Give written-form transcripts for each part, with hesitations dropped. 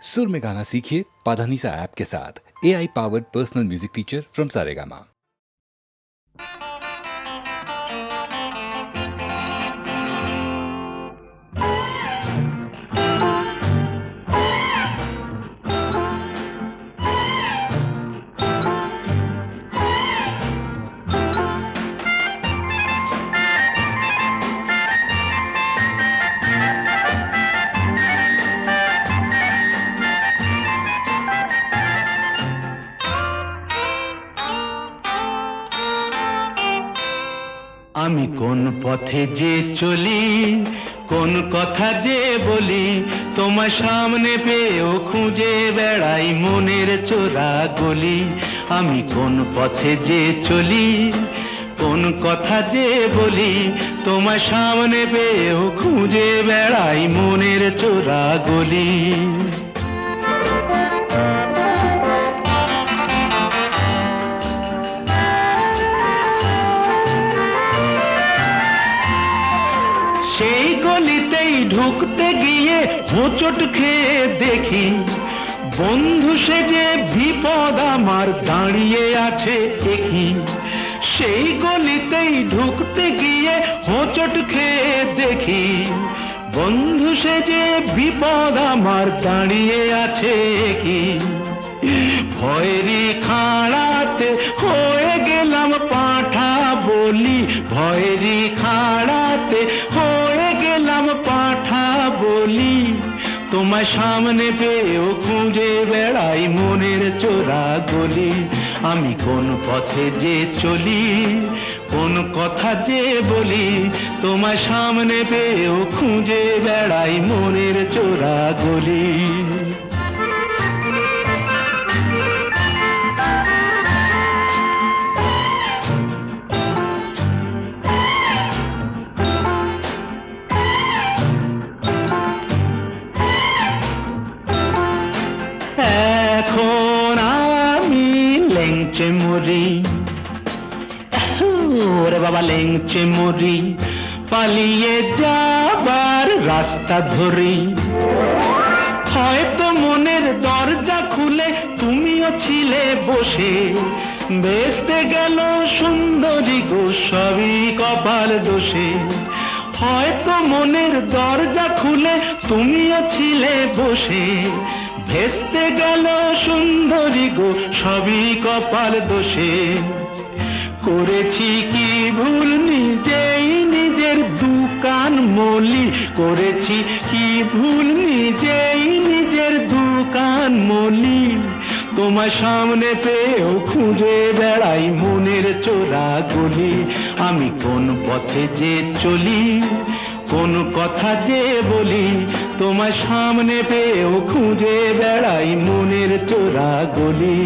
सुर में गाना सीखिए पाधानीसा ऐप के साथ। AI powered personal music teacher from Saregama. আমি কোন পথে যে চলি, কোন কথা যে বলি, তোমার সামনে পেয়েও খুঁজে বেড়াই মনের চোরা গলি। আমি কোন পথে যে চলি, কোন কথা যে বলি, তোমার সামনে পেয়েও খুঁজে বেড়াই মনের চোরা গলি। সেই গলিতেই ঢুকতে গিয়ে হোঁচট খেয়ে দেখি, বন্ধু সেজে বিপদ আমার দাঁড়িয়ে আছে একই। সেই গলিতেই ঢুকতে গিয়ে হোঁচট খেয়ে দেখি, বন্ধু সেজে বিপদ আমার দাঁড়িয়ে আছে একই। ভয়েরই খাড়াতে হয়ে গেলাম পাঁঠা বলি, ভয়েরই খাড়াতে হয়ে গেলাম পাঁঠা বলি। তোমার সামনে পেয়েও খুঁজে বেড়াই মনের চোরা গলি। আমি কোন পথে যে চলি, কোন কথা যে বলি, তোমার সামনে পেয়েও খুঁজে বেড়াই মনের চোরা গলি। এখন আমি লেংচে মরি, ওরে বাবা লেংচে মরি, পালিয়ে যাবার রাস্তা ধরি। হয়তো মনের দরজা খুলে তুমিও ছিলে বসে, বেসতে গেল সুন্দরী গো সবই কপাল দোষে। হয়তো মনের দরজা খুলে তুমিও ছিলে বসে, ভেস্তে গেল সুন্দরী গো সবই কপাল দোষে। করেছি কি ভুল নিজেই নিজের দোকান মলি, করেছি কি ভুল নিজেই নিজের দোকান মলি। তোমার সামনে পেয়েও খুঁজে বেড়াই মনের চোরা গলি। আমি কোন পথে যে চলি, কোন কথা যে বলি, তোমার সামনে পেয়েও খুঁজে বেড়াই মনের চোরা গলি।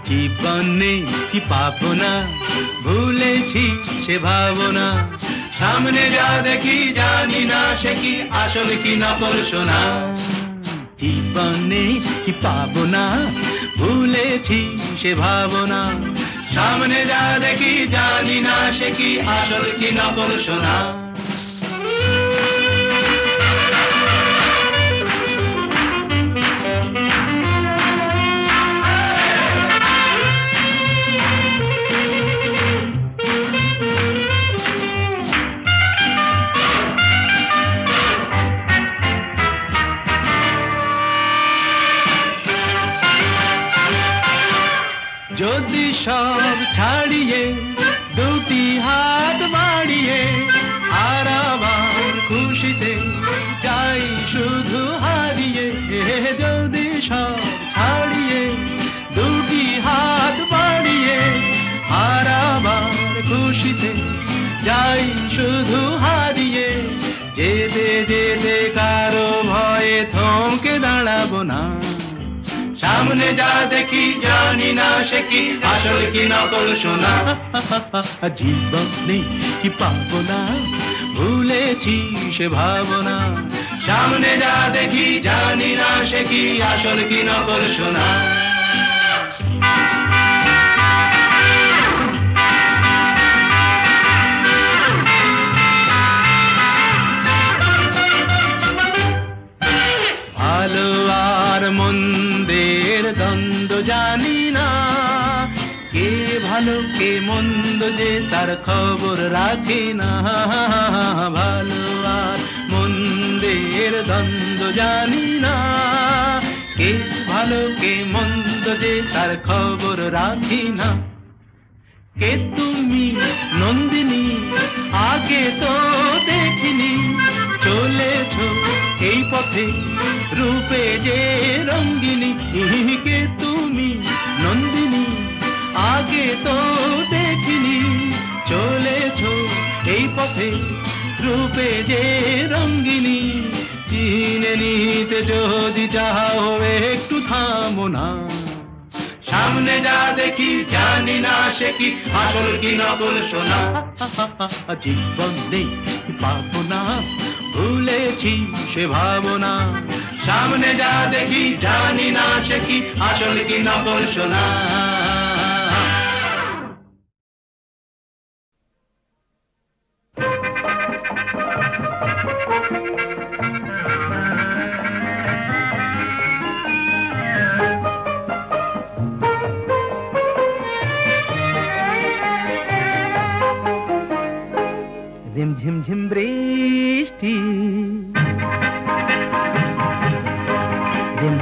জীবনে কি পাবো না, ভুলেছি সে ভাবনা। সামনে যা দেখি জানি না সে কি আসল কি নকল সোনা। জীবনে কি পাবো না, ভুলেছি সে ভাবনা। সামনে যা দেখি জানি না সে কি আসল কি নকল সোনা। যদি সব ছাড়িয়ে দুটি হাত বাড়িয়ে আর আবার খুশিতে যাই শুধু হারিয়ে। যদি সব ছাড়িয়ে দুটি হাত বাড়িয়ে আর আবার খুশিতে যাই শুধু হারিয়ে। যেতে যেতে কারো ভয়ে থমকে দাঁড়াবো না, সামনে যা দেখি জানি না সে কি আসল কি নকল সোনা জীবন নেই কি পাবো না ভুলেছি সে ভাবনা সামনে যা দেখি জানি না সে কি আসল কি নকল সোনা ভালো আর মন্দের দ্বন্দ্ব জানি না কে ভালো কে মন্দ যে তার খবর রাখে না ভালো আর মন্দের দ্বন্দ্ব জানি না কে ভালো কে মন্দ যে তার খবর রাখি না কে তুমি নন্দিনী আগে তো দেখিনি চলেছ এই পথে রূপে যে রঙ্গিনী কে তুমি নন্দিনী আগে তো দেখিনি চলেছ এই পথে রূপে যে রঙ্গিনী চিনে নিতে যদি চাও একটু থামো না সামনে যা দেখি জানি না সে কি আসল কি নকল সোনা জীবন নেই পাবো না ভুলেছি সে ভাবনা সামনে যা দেখি জানি না সে কি আসল কি নকল সোনা ঝিমঝিম বৃষ্টি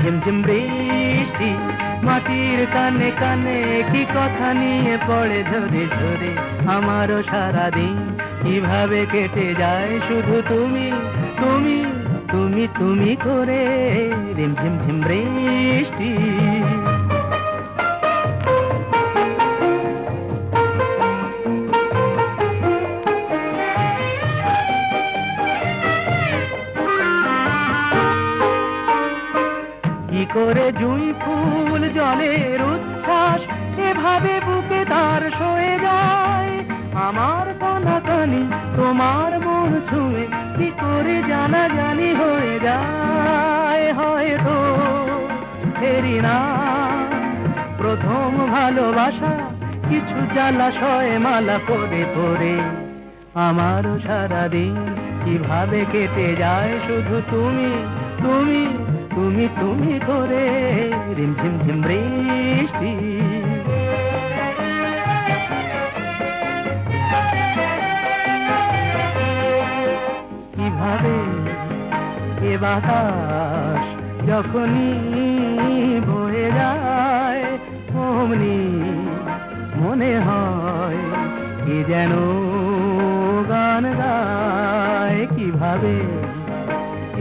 ঝিমঝিম বৃষ্টি মাটির কানে কানে কি কথা নিয়ে পড়ে ঝরে ঝরে আমারও সারাদিন কিভাবে কেটে যায় শুধু তুমি তুমি তুমি তুমি করে ঝিমঝিম বৃষ্টি করে জুঁই ফুল জলের উচ্ছ্বাস এভাবে বুকে তার সয়ে যায় আমার কানাকানি তোমার মন ছুঁয়ে কি করে জানা জানি হয়ে যায় হয়তো ফেরি না প্রথম ভালোবাসা কিছু জ্বালাশয়ে মালা পরে পরে আমারও সারাদিন কিভাবে কেটে যায় শুধু তুমি তুমি তুমি তুমি করে ঝিমঝিম বৃষ্টি কিভাবে এ বাতাস যখনই বয়ে যায় অমনি মনে হয় কি যেন গান গায় কিভাবে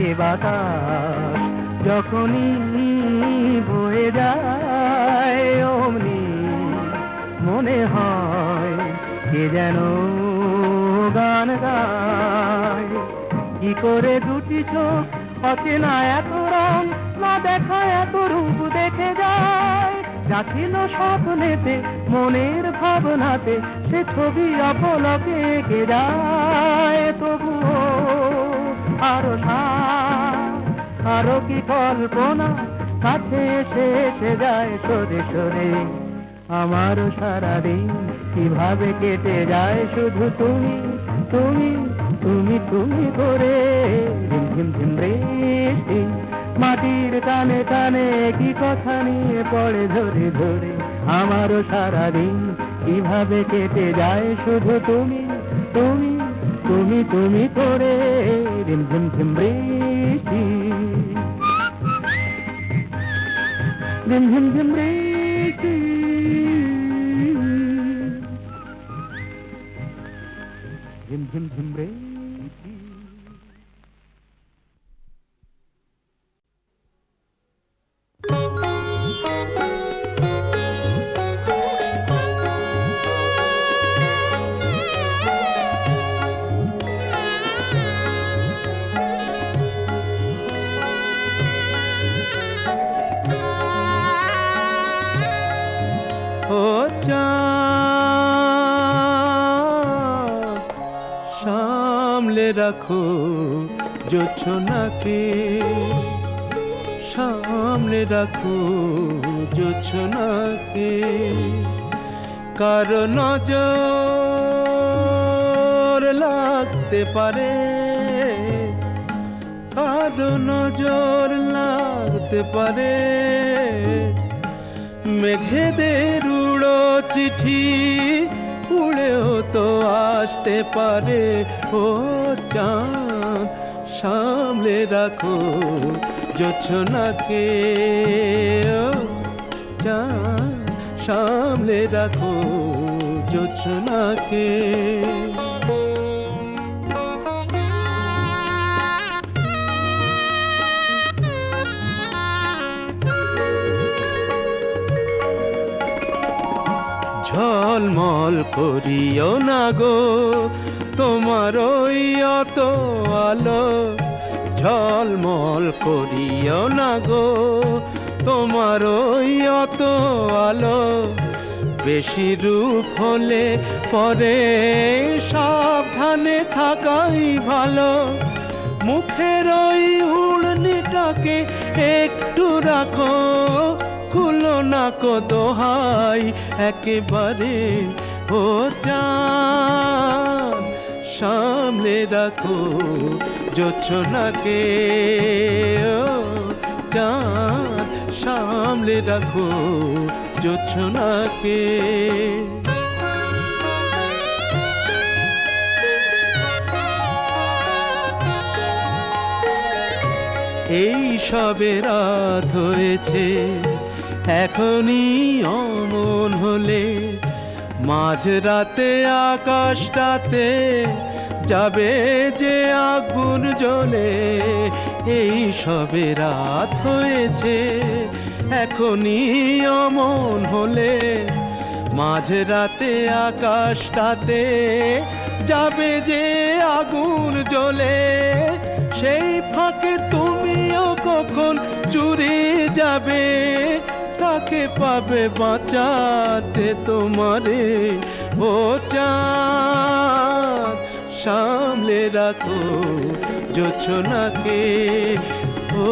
এ বাতাস যখনই বয়ে যায় অমনি মনে হয় কে যেন গান গায় কি করে দুটি চোখ অচেনা এত রং না দেখা এত রূপ দেখে যায় যা ছিল স্বপ্নেতে মনের ভাবনাতে সে ছবি অপলকে এঁকে যায় তবুও আরো আরো কি কল্পনা কাছে এসে এসে যায় সরে সরে আমারও সারাদিন কিভাবে কেটে যায় শুধু তুমি তুমি তুমি তুমি করে ঝিমঝিম বৃষ্টি মাটির কানে কানে কি কথা নিয়ে পড়ে ধরে ধরে আমারও সারাদিন কিভাবে কেটে যায় শুধু তুমি তুমি তুমি তুমি করে ঝিমঝিম বৃষ্টি ঝিমঝিম বৃষ্টি ঝিমঝিম বৃষ্টি ও চাঁদ সামলে রাখো জোছনাকে, সামলে রাখো জোছনাকে। কারো নজর লাগতে পারে, কারো নজর লাগতে পারে, মেঘেদের উড়ো চিঠি উড়েও তো আসতে পারে। ও চাঁদ সামলে রাখো জোছনাকে, ও চাঁদ সামলে রাখো জোছনাকে। ঝলমল করিও না গো তোমার ওই অত আলো, ঝলমল করিও না গো তোমার ওই অত আলো। বেশি রূপ হলে পরে সাবধানে থাকাই ভালো। মুখের ওই উড়নিটাকে একটু রাখো, খুলো না কো দোহাই একেবারে। ও চাঁদ সামলে রাখো জোছনাকে, ও চাঁদ সামলে রাখো জোছনাকে। এই সবে রাত হয়েছে, এখনই অমন হলে মাঝরাতে আকাশটাতে যাবে যে আগুন জ্বলে। এই সবে রাত হয়েছে, এখনই অমন হলে মাঝরাতে আকাশটাতে যাবে যে আগুন জ্বলে। সেই ফাঁকে তুমিও কখন চুরি যাবে, কাকে পাবে বাঁচাতে তোমারে। ও চাঁদ সামলে রাখো জোছনাকে, ও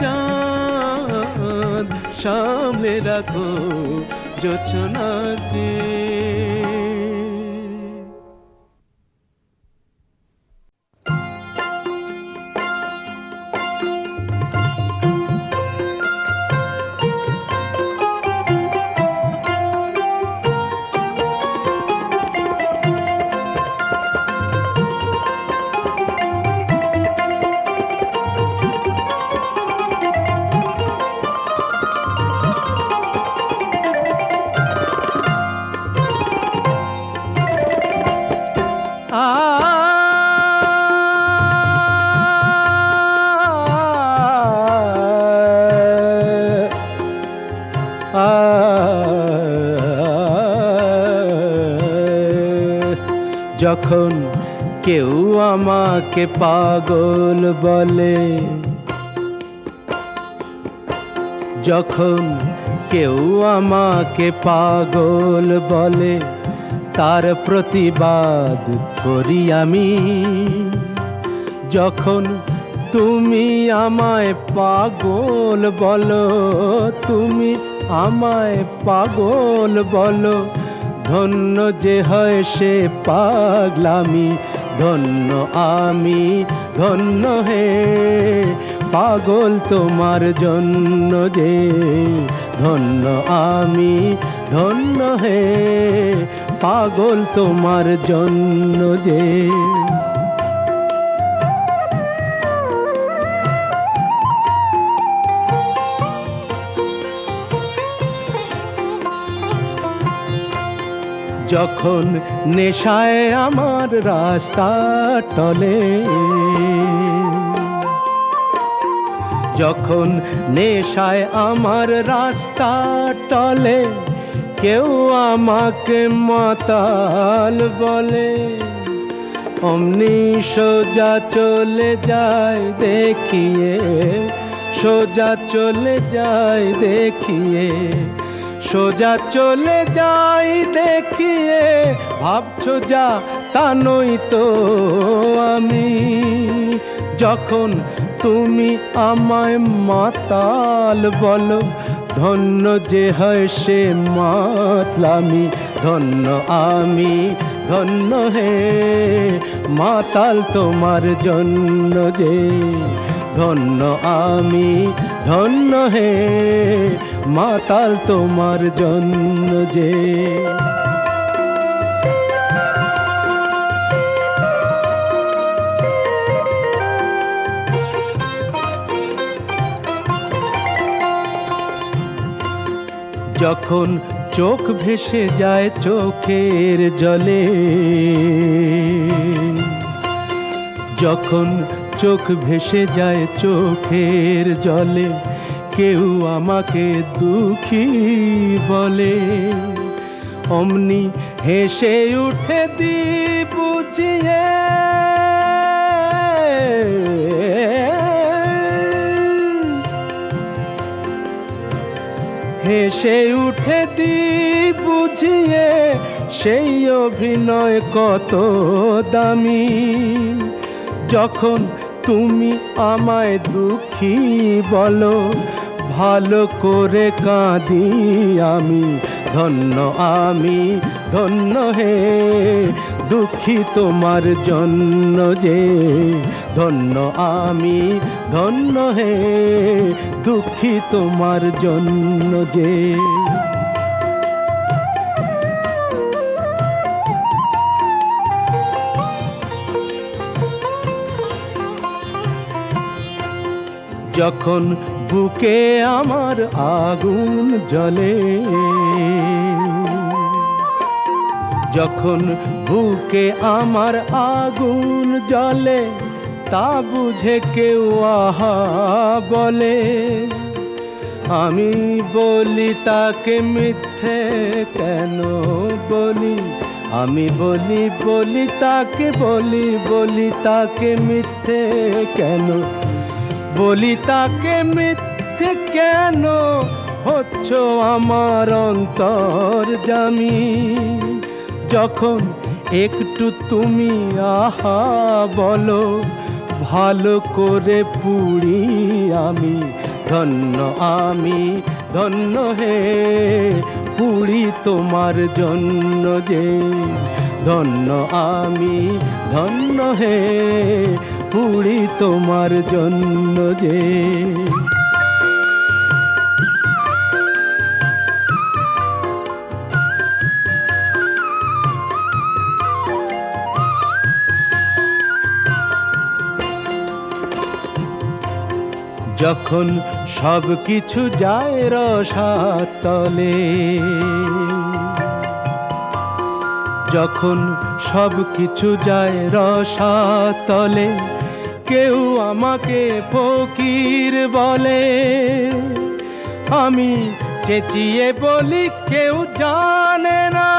চাঁদ সামলে রাখো জোছনাকে। যখন কেউ আমাকে পাগল বলে, যখন কেউ আমাকে পাগল বলে, তার প্রতিবাদ করি আমি। যখন তুমি আমায় পাগল বলো, তুমি আমায় পাগল বলো, ধন্য যে হয় সে পাগলামি। ধন্য আমি, ধন্য হে পাগল তোমার জন্য যে। ধন্য আমি, ধন্য হে পাগল তোমার জন্য যে। যখন নেশায় আমার রাস্তা টলে, যখন নেশায় আমার রাস্তা টলে, কেউ আমাকে মাতাল বলে, অমনি সোজা চলে যায় দেখিয়ে, সোজা চলে যায় দেখিয়ে। সোজা চলে যাই দেখিয়ে ভাবছো যা তা নই তো আমি। যখন তুমি আমায় মাতাল বলো, ধন্য যে হয় সে মাতলামি। ধন্য আমি, ধন্য হে মাতাল তোমার জন্য যে। ধন্য আমি, ধন্য হে মাতাল তোমার জন্য যে। যখন চোখ ভেসে যায় চোখের জলে, যখন চোখ ভেসে যায় চোখের জলে, কেউ আমাকে দুঃখী বলে, অমনি হেসে উঠে দি বুঝিয়ে। হেসে উঠে দি বুঝিয়ে, সেই অভিনয় কত দামি। যখন তুমি আমায় দুঃখী বলো, ভালো করে কাঁদি আমি। ধন্য আমি, ধন্য হে দুঃখী তোমার জন্য যে। ধন্য আমি, ধন্য হে দুঃখী তোমার জন্য যে। যখন বুকে আমার আগুন জ্বলে, যখন বুকে আমার আগুন জ্বলে, তা বুঝে কেউ আহা বলে, আমি বলি তাকে মিথ্যে কেন বলি। আমি বলি তাকে বলি তাকে মিথ্যে কেন বলি। তাকে মিথ্যে কেন হচ্ছ আমার অন্তর্যামী। যখন একটু তুমি আহা বলো, ভালো করে পুড়ি আমি। ধন্য আমি, ধন্য হে পুড়ি তোমার জন্য যে। ধন্য আমি, ধন্য হে পুড়ি তোমার জন্য যে। যখন সব কিছু যায় রসাতলে, যখন সব কিছু যায় রসাতলে, কেউ আমাকে ফকির বলে, আমি চেঁচিয়ে বলি কেউ জানে না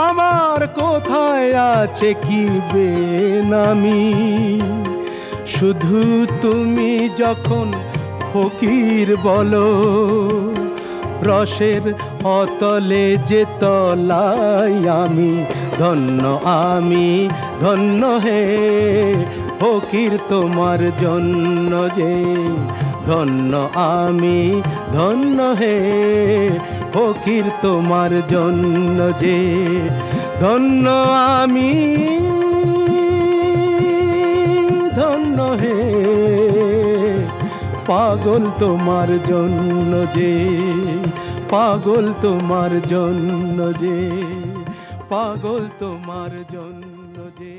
আমার কোথায় আছে কি বেনামি। শুধু তুমি যখন ফকির বলো, রসের অতলে যে তলাই আমি। ধন্য আমি, ধন্য হে ফকির তোমার জন্য যে। ধন্য আমি, ধন্য হে ফকির তোমার জন্য যে। ধন্য আমি, ধন্য হে পাগল তোমার জন্য যে। পাগল তোমার জন্য যে। পাগল তোমার জন্য যে।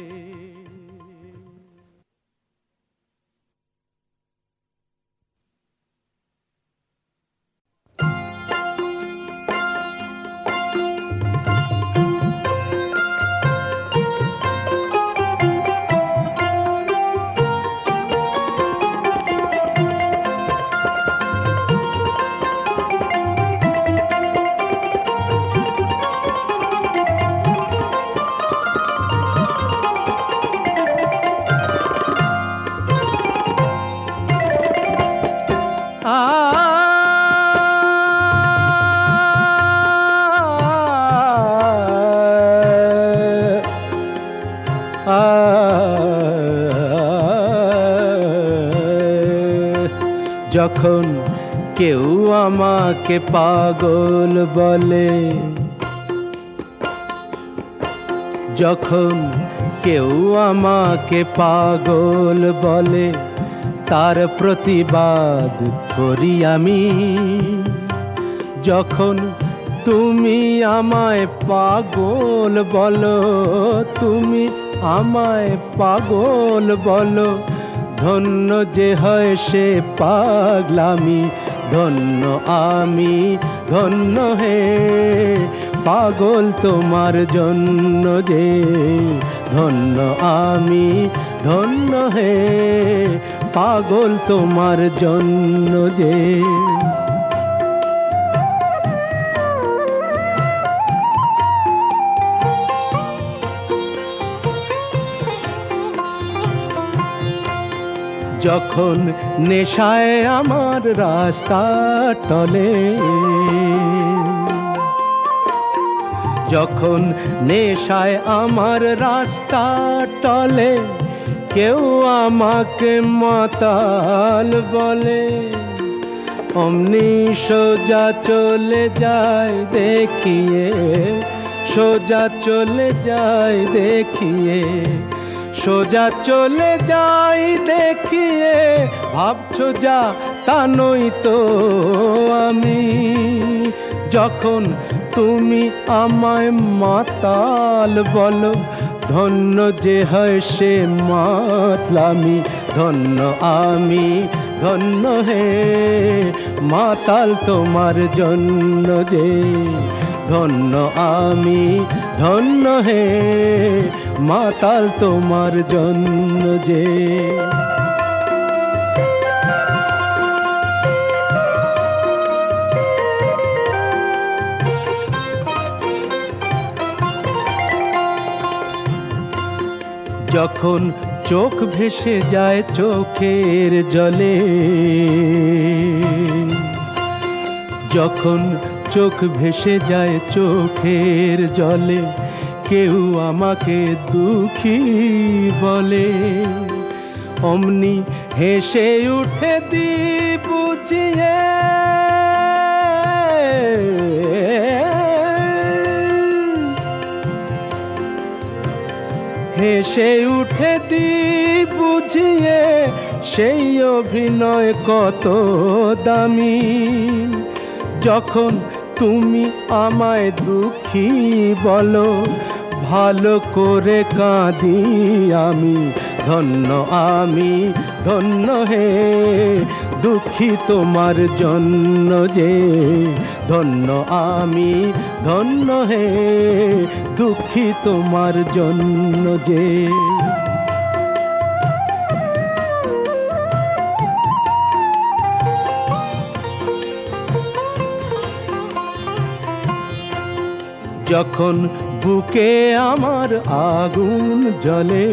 যখন কেউ আমাকে পাগল বলে, যখন কেউ আমাকে পাগল বলে, তার প্রতিবাদ করি আমি। যখন তুমি আমায় পাগল বলো, তুমি আমায় পাগল বলো, ধন্য যে হয় সে পাগলামি, ধন্য আমি, ধন্য হে পাগল তোমার জন্য যে, ধন্য আমি, ধন্য হে পাগল তোমার জন্য যে। যখন নেশায় আমার রাস্তা টলে, যখন নেশায় আমার রাস্তা টলে, কেউ আমাকে মাতাল বলে, অমনি সোজা চলে যায় দেখিয়ে, সোজা চলে যায় দেখিয়ে, সোজা চলে যাই দেখিয়ে, ভাবছো যা তা নই তো আমি। যখন তুমি আমায় মাতাল বলো, ধন্য যে হয় সে মাতলামি, ধন্য আমি, ধন্য হে মাতাল তোমার জন্য যে, ধন্য আমি, ধন্য হে মাতাল তোমার জন্য যে। যখন চোখ ভেসে যায় চোখের জলে, যখন চোখ ভেসে যায় চোখের জলে, কেউ আমাকে দুঃখী বলে, অমনি হেসে উঠে দি বুঝিয়ে, হেসে উঠে দি বুঝিয়ে, সেই অভিনয় কত দামি। যখন তুমি আমায় দুঃখী বলো, ভালো করে কাঁদি আমি, ধন্য আমি, ধন্য হে দুঃখী তোমার জন্য যে, ধন্য আমি, ধন্য হে দুঃখী তোমার জন্য যে। যখন বুকে আমার আগুন জ্বলে,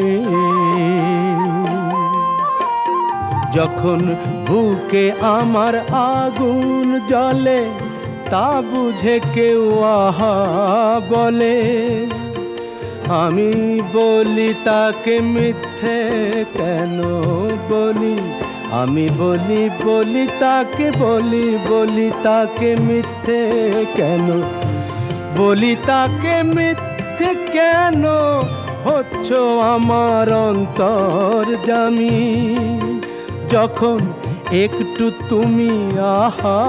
যখন বুকে আমার আগুন জ্বলে, তা বুঝে কেউ আহা বলে, আমি বলি তাকে মিথ্যে কেন বলি, আমি বলি তাকে বলি তাকে মিথ্যে কেন, বলি তাকে মিথ্যে কেন, হচ্ছ আমার অন্তর্যামী। যখন একটু তুমি আহা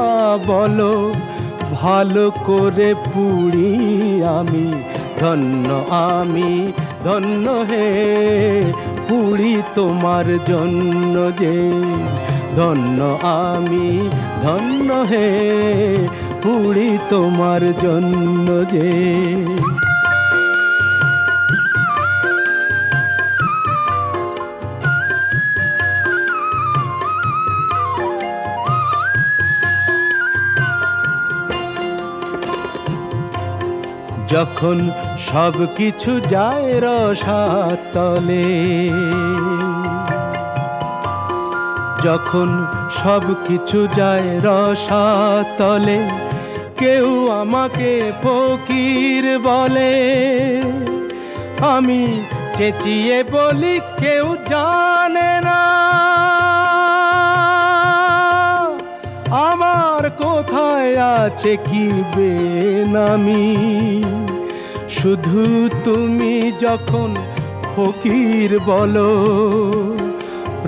বলো, ভালো করে পুড়ি আমি, ধন্য আমি, ধন্য হে পুড়ি তোমার জন্য যে, ধন্য আমি, ধন্য হে পুড়ি তোমার জন্য যে। যখন সব কিছু যায় রসাতলে, যখন সব কিছু যায় রসাতলে, কেউ আমাকে ফকির বলে, আমি চেঁচিয়ে বলি কেউ জানে না, কোথায় আছে কি বেনামি, শুধু তুমি যখন ফকির বলো,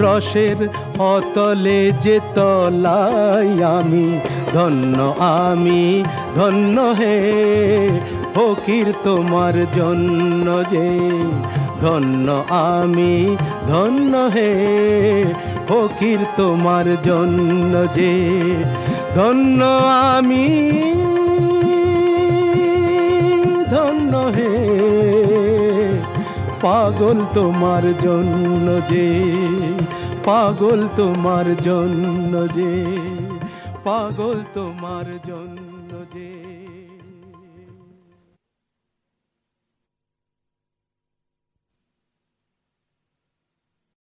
রসের অতলে যে তলাই আমি, ধন্য আমি ধন্য হে ফকির তোমার জন্য যে, ধন্য আমি ধন্য হে ফকির তোমার জন্য যে, ধন্য আমি ধন্য হে পাগল তোমার জন্য যে, পাগল তোমার জন্য যে, পাগল তোমার জন্য যে।